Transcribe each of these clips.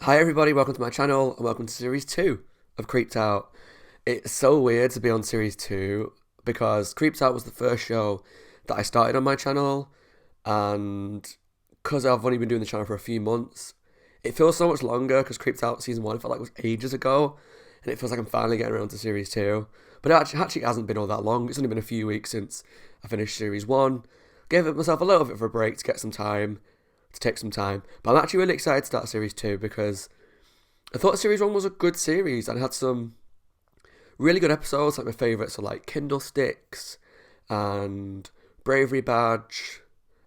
Hi everybody, welcome to my channel and welcome to series 2 of Creeped Out. It's so weird to be on series 2 because Creeped Out was the first show that I started on my channel, and because I've only been doing the channel for a few months, it feels so much longer because Creeped Out season 1 felt like it was ages ago, and it feels like I'm finally getting around to series 2. But it actually hasn't been all that long. It's only been a few weeks since I finished series 1. Gave myself a little bit of a break to get some time, to take some time. But I'm actually really excited to start series 2 because I thought series 1 was a good series and it had some really good episodes. Like my favourites are like Kindle Sticks and Bravery Badge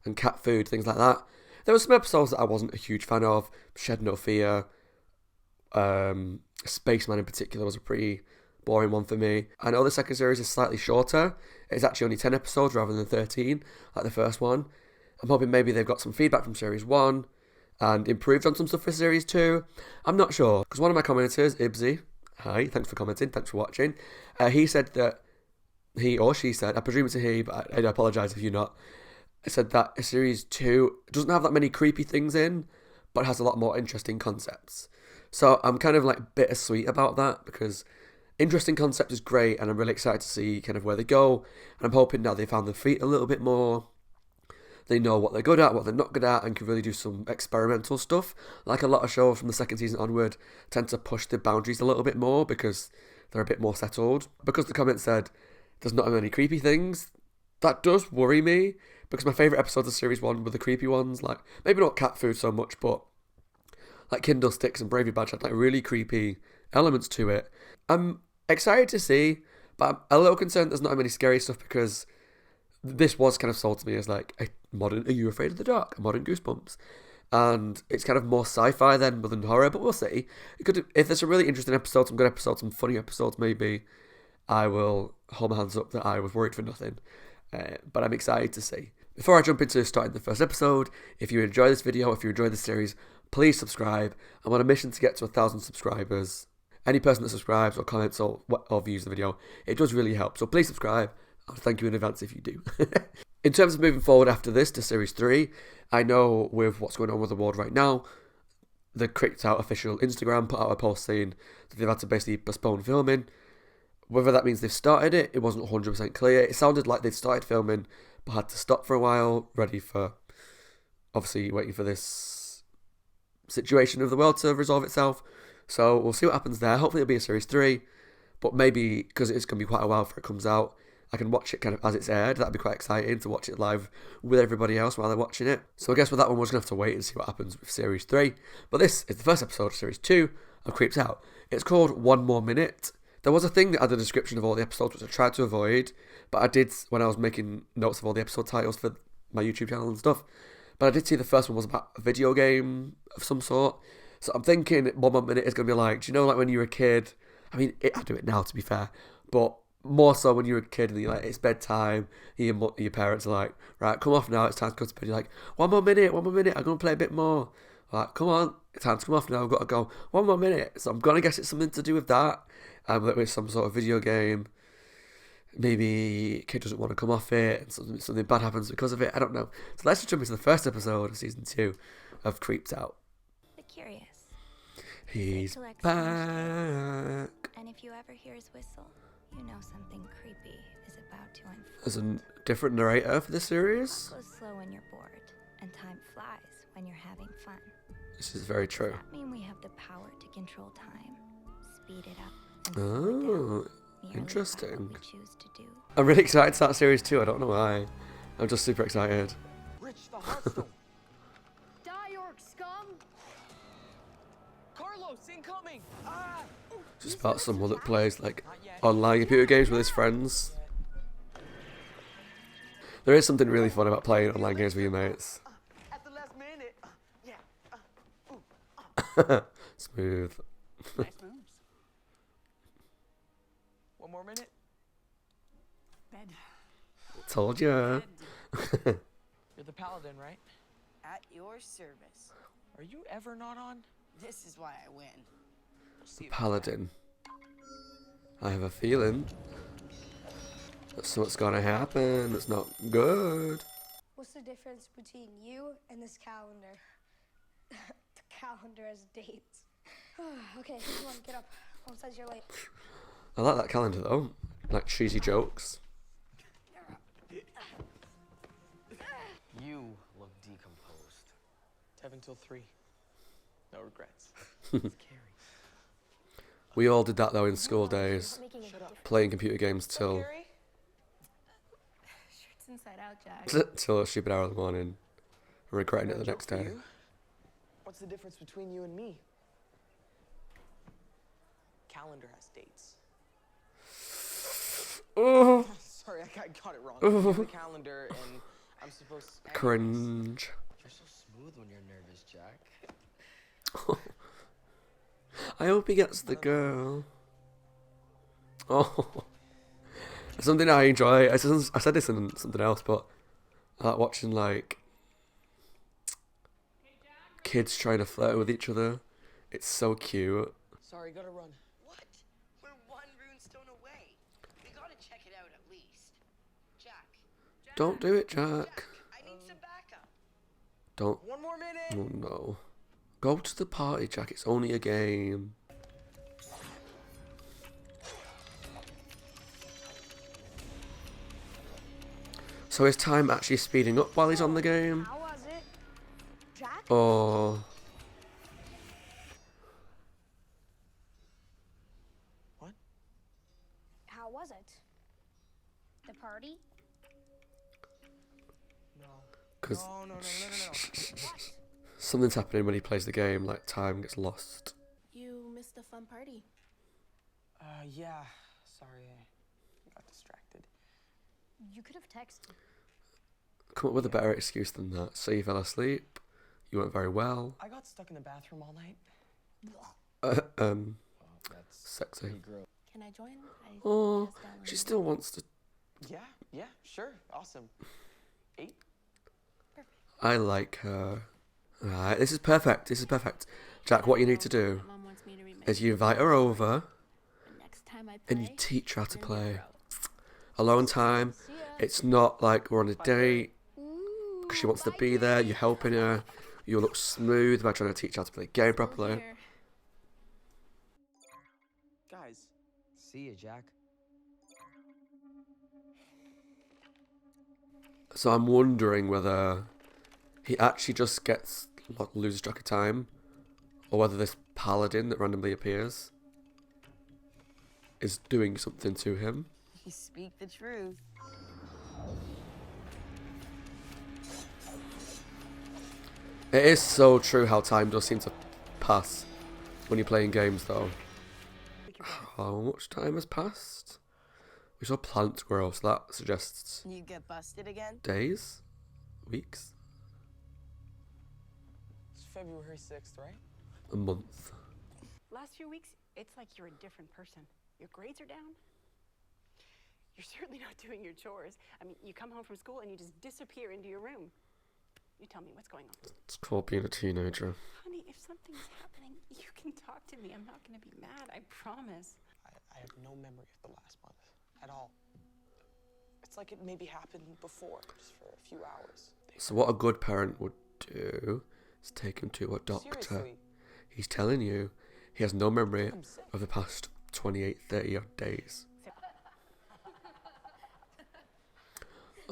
and Cat Food, things like that. There were some episodes that I wasn't a huge fan of. Shed No Fear, Spaceman in particular was a pretty boring one for me. I know the second series is slightly shorter. It's actually only 10 episodes rather than 13 like the first one. I'm hoping maybe they've got some feedback from series 1 and improved on some stuff for series 2. I'm not sure, because one of my commenters, Ibsy, hi, thanks for commenting, thanks for watching, he said that, he or she said, I presume it's a he, but I apologise if you're not, said that series 2 doesn't have that many creepy things in, but has a lot more interesting concepts. So I'm kind of like bittersweet about that, because interesting concept is great, and I'm really excited to see kind of where they go, and I'm hoping now they found their feet a little bit more. They know what they're good at, what they're not good at, and can really do some experimental stuff. Like a lot of shows from the second season onward tend to push the boundaries a little bit more because they're a bit more settled. Because the comment said there's not many creepy things, that does worry me, because my favourite episodes of series 1 were the creepy ones. Like, maybe not Cat Food so much, but like Kindle Sticks and Bravery Badge had like really creepy elements to it. I'm excited to see, but I'm a little concerned there's not many scary stuff, because this was kind of sold to me as like a modern Are You Afraid of the Dark? A modern Goosebumps. And it's kind of more sci-fi than horror, but we'll see. It could, if there's some really interesting episodes, some good episodes, some funny episodes, maybe I will hold my hands up that I was worried for nothing. But I'm excited to see. Before I jump into starting the first episode, if you enjoy this video, if you enjoy this series, please subscribe. I'm on a mission to get to 1,000 subscribers. Any person that subscribes or comments or views the video, it does really help. So please subscribe. I'll thank you in advance if you do. In terms of moving forward after this to series 3, I know with what's going on with the world right now, the Creeped Out official Instagram put out a post saying that they've had to basically postpone filming. Whether that means they've started it, it wasn't 100% clear. It sounded like they'd started filming but had to stop for a while, ready for, obviously waiting for this situation of the world to resolve itself. So we'll see what happens there. Hopefully it'll be a series 3, but maybe because it's going to be quite a while before it comes out, I can watch it kind of as it's aired. That'd be quite exciting to watch it live with everybody else while they're watching it. So I guess with that one, we're just going to have to wait and see what happens with Series 3. But this is the first episode of Series 2 of Creeped Out. It's called One More Minute. There was a thing that had a description of all the episodes, which I tried to avoid, but I did when I was making notes of all the episode titles for my YouTube channel and stuff. But I did see the first one was about a video game of some sort. So I'm thinking One More Minute is going to be like, do you know, like when you were a kid? I mean, I do it now, to be fair, but more so when you're a kid and you're like, it's bedtime, your parents are like, right, come off now, it's time to go to bed. You're like, one more minute, I'm going to play a bit more. Like, come on, it's time to come off now, I've got to go. One more minute. So I'm going to guess it's something to do with that. With some sort of video game. Maybe a kid doesn't want to come off it and something bad happens because of it. I don't know. So let's just jump into the first episode of season 2 of Creeped Out. The curious. He's back. And if you ever hear his whistle, you know something creepy is about to unfold. There's a different narrator for this series. Goes slow when you're bored, and time flies when you're having fun. This is very true. Does that mean we have the power to control time, speed it up, and slow it down? Merely Interesting. by what we choose to do. I'm really excited to start series 2. I don't know why. I'm just super excited. Rich the hostile. Die, orc scum! Carlos, incoming! Ah! It's about someone that plays like online computer games with his friends. There is something really fun about playing online games with your mates. At the last minute. Smooth. Nice moves. One more minute. Bed. Told ya. You're the paladin, right? At your service. Are you ever not on? This is why I win. We'll see about Paladin. I have a feeling that's what's gonna happen. It's not good. What's the difference between you and this calendar? The calendar has dates. Okay, come on, get up. Mom says you're late. I like that calendar though. Like cheesy jokes. You look decomposed. 7 till 3. No regrets. We all did that though in school days. Making a difference. Playing computer games till Gary? Shirt's inside out, Jack. till a stupid hour of the morning. Regretting it the Joke next for day. you. What's the difference between you and me? Calendar has dates. Oh, Sorry, I got it wrong. You have the calendar, and I'm supposed to... cringe. You're so smooth when you're nervous, Jack. I hope he gets the girl. Oh, something I enjoy. I said this in something else, but I like watching like kids trying to flirt with each other. It's so cute. Sorry, gotta run. What? We're one runestone away. We gotta check it out at least. Jack. Don't do it, Jack. Jack, I need some backup. Don't. 1 more minute! Oh no. Go to the party, Jack. It's only a game. So is time actually speeding up while he's on the game? How was it? Jack? Oh, What? How was it? The party? No. because No. What? something's happening when he plays the game. Like time gets lost. You missed a fun party. Yeah. Sorry, I got distracted. You could have texted. Come up with a better excuse than that. So you fell asleep. You weren't very well. I got stuck in the bathroom all night. That's Sexy. pretty gross. Can I join? Oh, just got she one. still wants to. Yeah, sure. Awesome. 8? I like her. Alright, this is perfect. This is perfect. Jack, what you need to do Mom wants me to read my is you invite her over the next time I play. and you teach her how to then play. you're out. Alone time. See ya. It's not like we're on a date Ooh, because she wants to bye, be there. Gary. You're helping her. You look smooth by trying to teach her how to play the game Still properly. here. Guys, See ya, Jack. So I'm wondering whether he actually just loses track of time, or whether this paladin that randomly appears is doing something to him. You speak the truth. It is so true how time does seem to pass when you're playing games, though. How much time has passed? We saw plants grow, so that suggests You get busted again? days, weeks, it's February 6th, right? a month. Last few weeks, it's like you're a different person. Your grades are down. You're certainly not doing your chores. I mean, you come home from school and you just disappear into your room. You tell me what's going on. It's called being a teenager. Honey, if something's happening, you can talk to me. I'm not going to be mad, I promise. I have no memory of the last month at all. It's like it maybe happened before, just for a few hours. So what a good parent would do is take him to a doctor. Seriously, He's telling you he has no memory I'm sick. of the past 28, 30 odd days.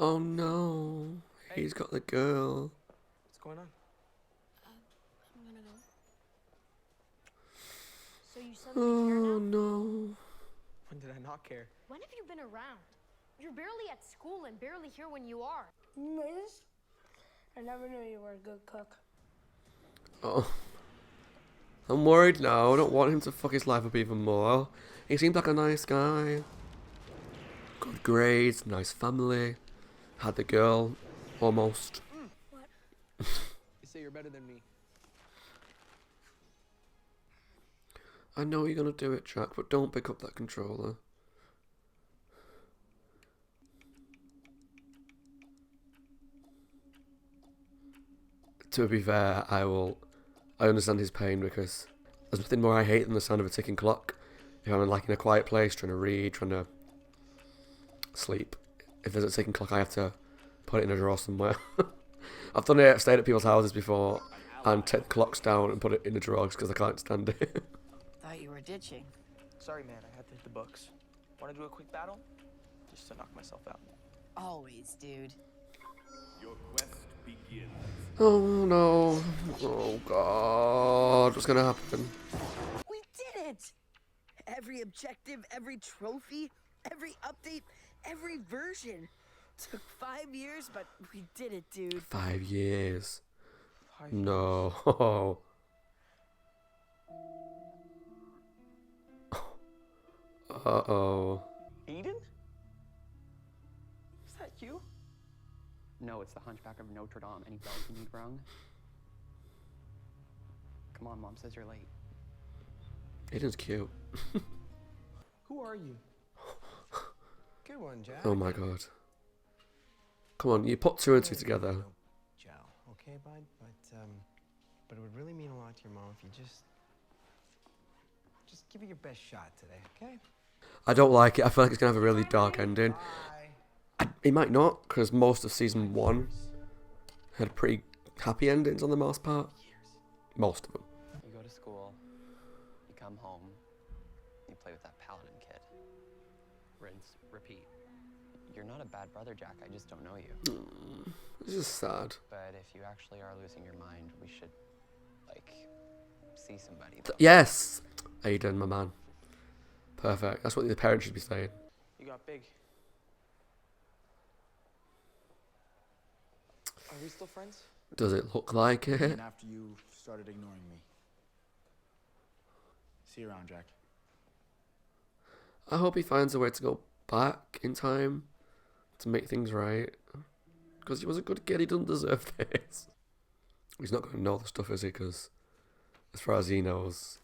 Oh no, he's got the girl. What's going on? I'm gonna go. So you suddenly care Oh now? no. When did I not care? When have you been around? You're barely at school and barely here when you are. Miss, I never knew you were a good cook. Oh. I'm worried now. I don't want him to fuck his life up even more. He seems like a nice guy. Good grades, nice family. Had the girl, almost. You say you're better than me. I know you're gonna do it, Jack, but don't pick up that controller. To be fair, I understand his pain because there's nothing more I hate than the sound of a ticking clock. If I'm like in a quiet place, trying to read, trying to sleep. If there's a ticking clock, I have to put it in a drawer somewhere. I've done it, stayed at people's houses before, and take the clocks down and put it in a drawer because I can't stand it. were ditching. Sorry, man, I had to hit the books. Want to do a quick battle? Just to knock myself out. Always, dude. Your quest begins. Oh no. Oh god. What's gonna happen? We did it! Every objective, every trophy, every update, every version. Took 5 years, but we did it, dude. 5 years. 5 years. No. Uh-oh. Aiden? Is that you? No, it's the Hunchback of Notre Dame. Any bells you need rung? Come on, Mom says you're late. Aiden's cute. Who are you? Good one, Jack. Oh my god. Come on, you put 2 and 2 together. Joe, okay, bud? But it would really mean a lot to your mom if you just give it your best shot today, okay? I don't like it. I feel like it's going to have a really dark ending. It might not, because most of season 1 had pretty happy endings on the most part. Most of them. You go to school, you come home, you play with that paladin kid. Rinse, repeat. You're not a bad brother, Jack. I just don't know you. It's just sad. But if you actually are losing your mind, we should, like, see somebody. Yes! Aiden, my man. Perfect. That's what the parents should be saying. You got big. Are we still friends? Does it look like it? And after you started ignoring me. See you around, Jack. I hope he finds a way to go back in time to make things right. Because he was a good kid, he doesn't deserve this. He's not going to know the stuff, is he? Because as far as he knows,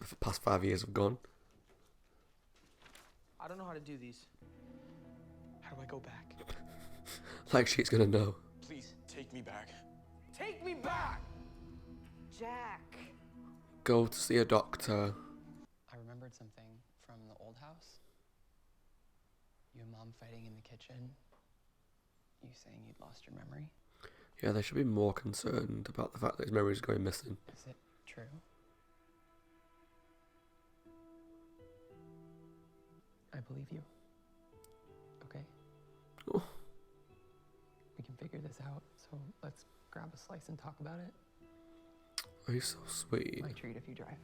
the past 5 years have gone. I don't know how to do these. How do I go back? Like she's going to know. Please, take me back. Take me back! Jack. Go to see a doctor. I remembered something from the old house. You and Mom fighting in the kitchen. You saying you'd lost your memory. Yeah, they should be more concerned about the fact that his memory is going missing. Is it true? I believe you. Okay? Oh. We can figure this out, so let's grab a slice and talk about it. Oh, he's so sweet. My treat if you drive.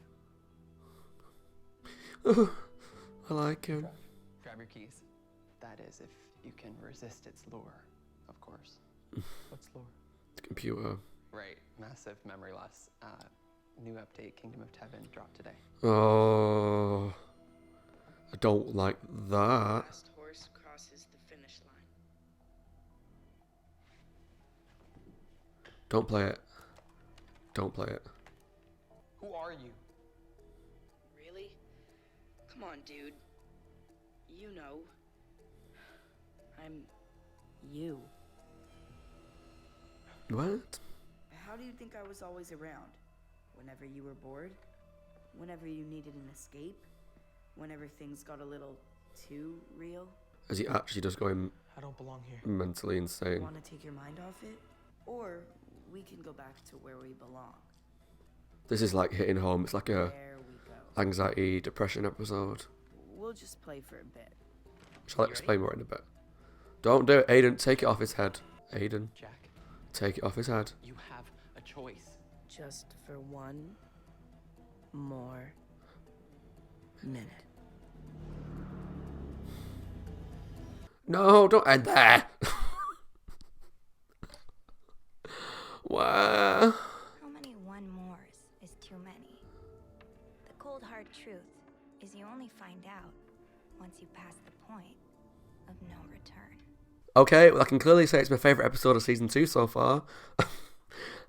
I like him. Grab your keys. That is, if you can resist its lure, of course. What's lore? The computer. Right, massive memory loss. New update, Kingdom of Tevin dropped today. Oh, I don't like that. Last horse crosses the finish line. Don't play it. Don't play it. Who are you? Really? Come on, dude. You know. I'm you. What? How do you think I was always around? Whenever you were bored? Whenever you needed an escape? Whenever things got a little too real? Is he actually just going I don't belong here. mentally insane? Want to take your mind off it? Or we can go back to where we belong. This is like hitting home. It's like a There we go. anxiety, depression episode. We'll just play for a bit. Shall I explain more in a bit? Don't do it, Aiden. Take it off his head. Aiden, Jack, take it off his head. you have a choice. Just for one more minute. No, don't end there. Wow. How many one mores is too many? The cold hard truth is you only find out once you pass the point of no return. Okay, well, I can clearly say it's my favourite episode of season 2 so far.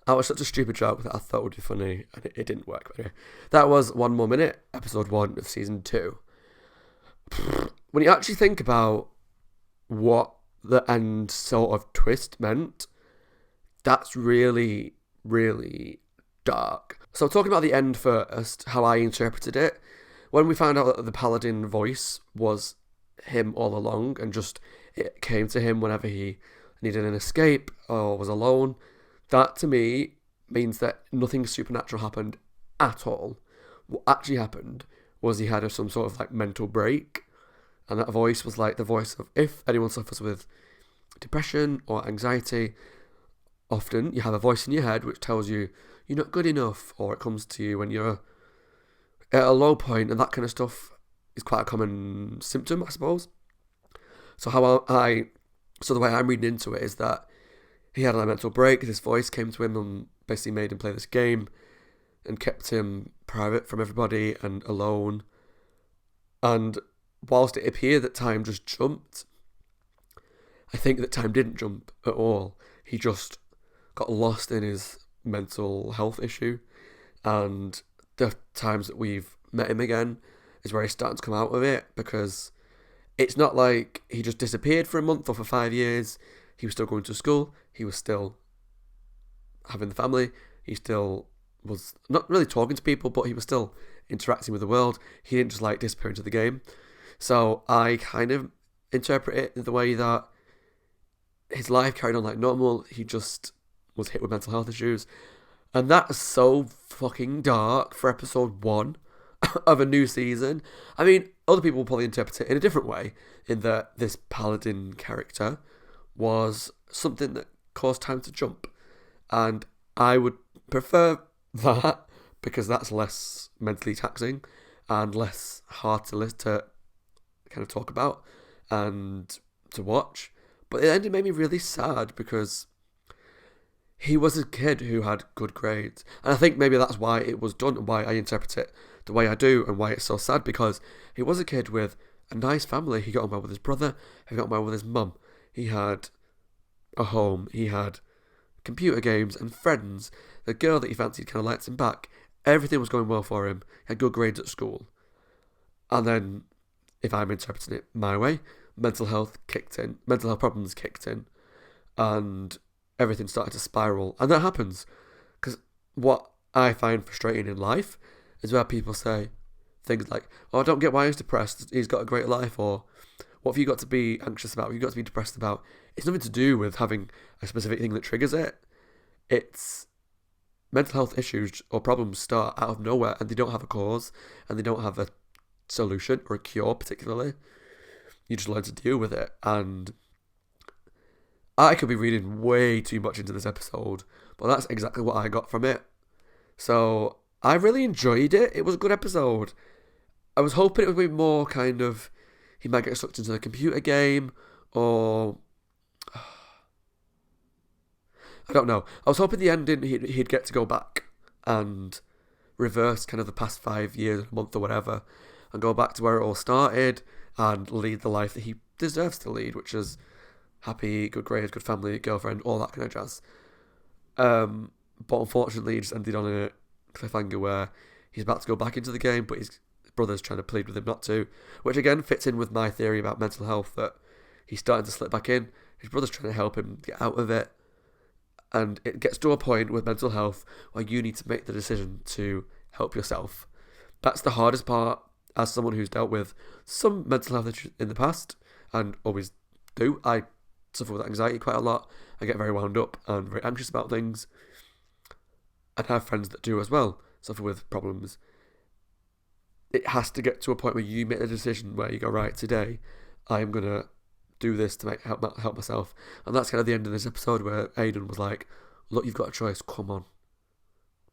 That was such a stupid joke that I thought would be funny, and it didn't work. But anyway, that was One More Minute, episode 1 of season 2. When you actually think about what the end sort of twist meant, that's really, really dark. So talking about the end first, how I interpreted it, when we found out that the paladin voice was him all along, and just it came to him whenever he needed an escape or was alone, that to me means that nothing supernatural happened at all. What actually happened was he had some sort of like mental break, and that voice was like the voice of, if anyone suffers with depression or anxiety, often you have a voice in your head which tells you you're not good enough, or it comes to you when you're at a low point, and that kind of stuff is quite a common symptom, I suppose. So the way I'm reading into it is that he had a mental break. This voice came to him and basically made him play this game and kept him private from everybody and alone. And whilst it appeared that time just jumped, I think that time didn't jump at all. He just got lost in his mental health issue, and the times that we've met him again is where he's starting to come out of it, because it's not like he just disappeared for a month or for 5 years. He was still going to school, he was still having the family, he still was not really talking to people, but he was still interacting with the world. He didn't just like disappear into the game. So I kind of interpret it in the way that his life carried on like normal. He just was hit with mental health issues. And that's so fucking dark for episode 1 of a new season. I mean, other people will probably interpret it in a different way, in that this paladin character was something that caused time to jump. And I would prefer that, because that's less mentally taxing and less hard to kind of talk about and to watch. But the ending made me really sad, because he was a kid who had good grades. And I think maybe that's why it was done and why I interpret it the way I do, and why it's so sad, because he was a kid with a nice family. He got on well with his brother, he got on well with his mum. He had a home, he had computer games and friends. The girl that he fancied kind of liked him back. Everything was going well for him. He had good grades at school. And then, if I'm interpreting it my way, mental health problems kicked in, and everything started to spiral. And that happens, because what I find frustrating in life is where people say things like, oh, I don't get why he's depressed, he's got a great life, or what have you got to be anxious about, what have you got to be depressed about? It's nothing to do with having a specific thing that triggers it. It's mental health issues or problems start out of nowhere, and they don't have a cause, and they don't have a solution or a cure particularly. You just learn to deal with it. And I could be reading way too much into this episode, but that's exactly what I got from it. So I really enjoyed it. It was a good episode. I was hoping it would be more kind of, he might get sucked into the computer game, or I don't know. I was hoping the ending he'd get to go back and reverse kind of the past 5 years, a month or whatever, and go back to where it all started and lead the life that he deserves to lead, which is happy, good grades, good family, girlfriend, all that kind of jazz. But unfortunately, he just ended on a cliffhanger where he's about to go back into the game, but his brother's trying to plead with him not to, which again fits in with my theory about mental health, that he's starting to slip back in. His brother's trying to help him get out of it. And it gets to a point with mental health where you need to make the decision to help yourself. That's the hardest part, as someone who's dealt with some mental health issues in the past, and always do. I suffer with anxiety quite a lot. I get very wound up and very anxious about things. And have friends that do as well, suffer with problems. It has to get to a point where you make the decision where you go, right, today I'm going to do this to help myself. And that's kind of the end of this episode, where Aiden was like, look, you've got a choice, come on,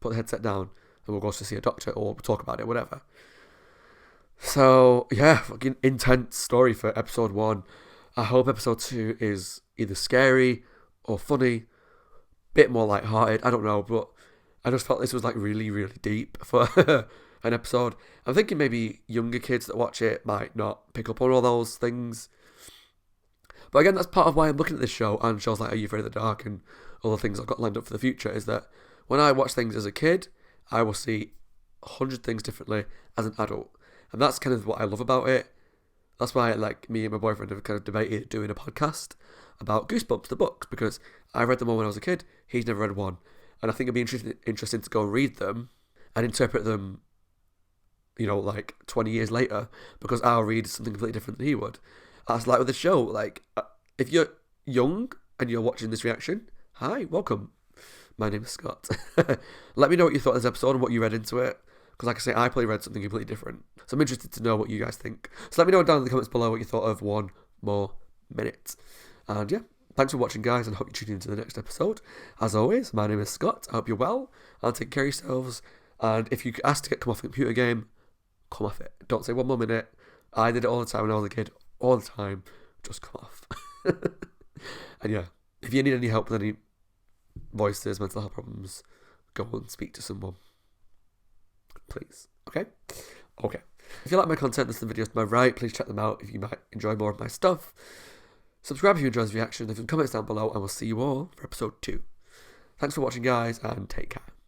put the headset down and we'll go to see a doctor, or we'll talk about it, whatever. So yeah, fucking intense story for episode 1. I hope episode 2 is either scary or funny, bit more lighthearted, I don't know, but I just felt this was like really, really deep for an episode. I'm thinking maybe younger kids that watch it might not pick up on all those things. But again, that's part of why I'm looking at this show, and shows like Are You Afraid of the Dark and all the things I've got lined up for the future, is that when I watch things as a kid, I will see 100 things differently as an adult. And that's kind of what I love about it. That's why, like, me and my boyfriend have kind of debated doing a podcast about Goosebumps, the books, because I read them all when I was a kid. He's never read one. And I think it'd be interesting to go and read them and interpret them, you know, like 20 years later, because I'll read something completely different than he would. That's like with the show. Like, if you're young and you're watching this reaction, hi, welcome. My name is Scott. Let me know what you thought of this episode and what you read into it. Because like I say, I probably read something completely different. So I'm interested to know what you guys think. So let me know down in the comments below what you thought of One More Minute. And yeah, thanks for watching, guys, and I hope you tune into the next episode. As always, my name is Scott. I hope you're well, and take care of yourselves. And if you ask to come off a computer game, come off it. Don't say 1 more minute. I did it all the time when I was a kid. All the time. Just come off. And yeah, if you need any help with any voices, mental health problems, go and speak to someone. Please. Okay? Okay. If you like my content, there's some videos to my right. Please check them out if you might enjoy more of my stuff. Subscribe if you enjoy this reaction. Leave some comments down below, and we'll see you all for episode 2. Thanks for watching, guys, and take care.